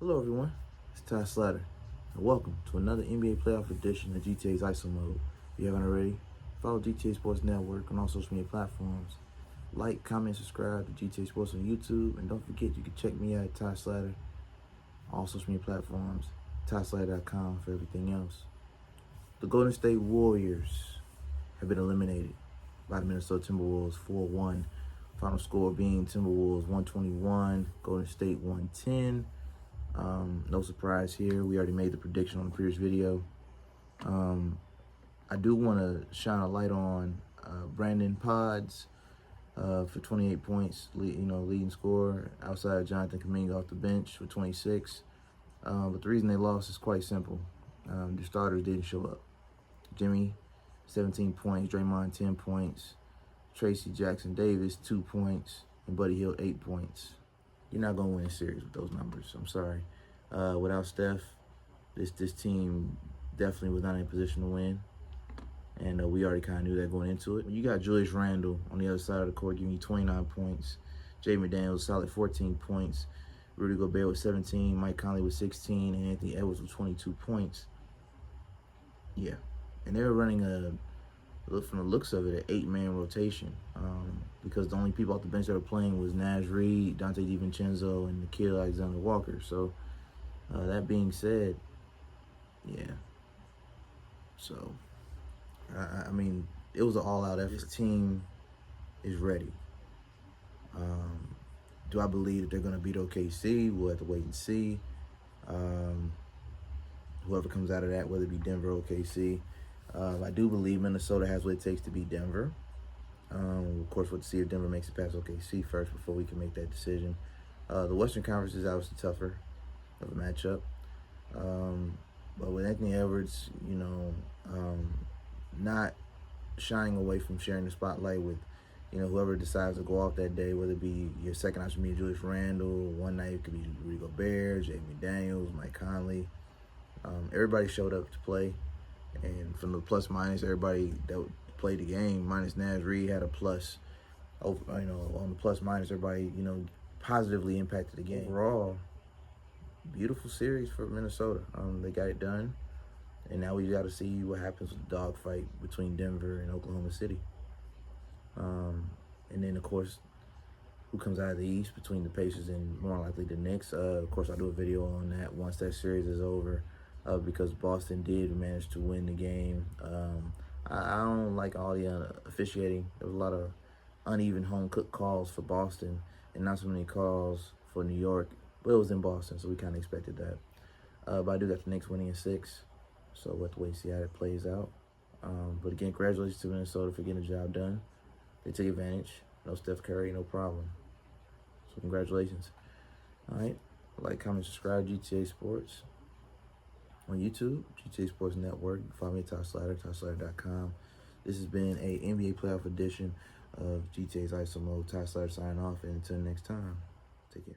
Hello everyone, it's Ty Slatter, and welcome to another NBA playoff edition of GTA's ISO Mode. If you haven't already, follow GTA Sports Network on all social media platforms. Like, comment, subscribe to GTA Sports on YouTube, and don't forget you can check me out at Ty Slatter on all social media platforms, tyslatter.com for everything else. The Golden State Warriors have been eliminated by the Minnesota Timberwolves 4-1. Final score being Timberwolves 121, Golden State 110. No surprise here. We already made the prediction on the previous video. I do want to shine a light on Brandon Pods for 28 points, leading scorer outside of Jonathan Kuminga off the bench with 26. But the reason they lost is quite simple. The starters didn't show up. Jimmy, 17 points. Draymond, 10 points. Tracy Jackson-Davis, 2 points. And Buddy Hield, 8 points. You're not going to win a series with those numbers. I'm sorry. Without Steph, this team definitely was not in a position to win. And we already kind of knew that going into it. You got Julius Randle on the other side of the court giving you 29 points. Jay McDaniels, solid 14 points. Rudy Gobert with 17. Mike Conley with 16. And Anthony Edwards with 22 points. Yeah. And they were running from the looks of it, an 8-man rotation. Because the only people off the bench that were playing was Naz Reid, Dante DiVincenzo, and Nickeil Alexander-Walker. So, that being said, yeah. So, I mean, it was an all-out effort. This team is ready. Do I believe that they're going to beat OKC? We'll have to wait and see. Whoever comes out of that, whether it be Denver or OKC. I do believe Minnesota has what it takes to beat Denver. Of course, we'll see if Denver makes it past OKC first before we can make that decision. The Western Conference is obviously tougher of a matchup. But with Anthony Edwards, not shying away from sharing the spotlight with, whoever decides to go off that day, whether it be your second option being Julius Randle, one night it could be Rudy Gobert, Jay McDaniels, Mike Conley. Everybody showed up to play. And from the plus minus, everybody that played the game, minus Naz Reid, had a plus. On the plus minus, everybody, positively impacted the game. Overall, beautiful series for Minnesota. They got it done. And now we got to see what happens with the dogfight between Denver and Oklahoma City. And then, of course, who comes out of the East between the Pacers and more likely the Knicks. Of course, I'll do a video on that once that series is over. Because Boston did manage to win the game. I don't like all the officiating. There was a lot of uneven home-cooked calls for Boston and not so many calls for New York. But it was in Boston, so we kind of expected that. But I do got the Knicks winning in 6, so we'll have to wait and see how that plays out. But again, congratulations to Minnesota for getting the job done. They took advantage. No Steph Curry, no problem. So congratulations. All right. Like, comment, subscribe, GTA Sports. On YouTube, GTA Sports Network. You can follow me at Ty Slatter, tyslatter.com. This has been a NBA playoff edition of GTA's ISO Mode. Ty Slatter signing off, and until next time, take care.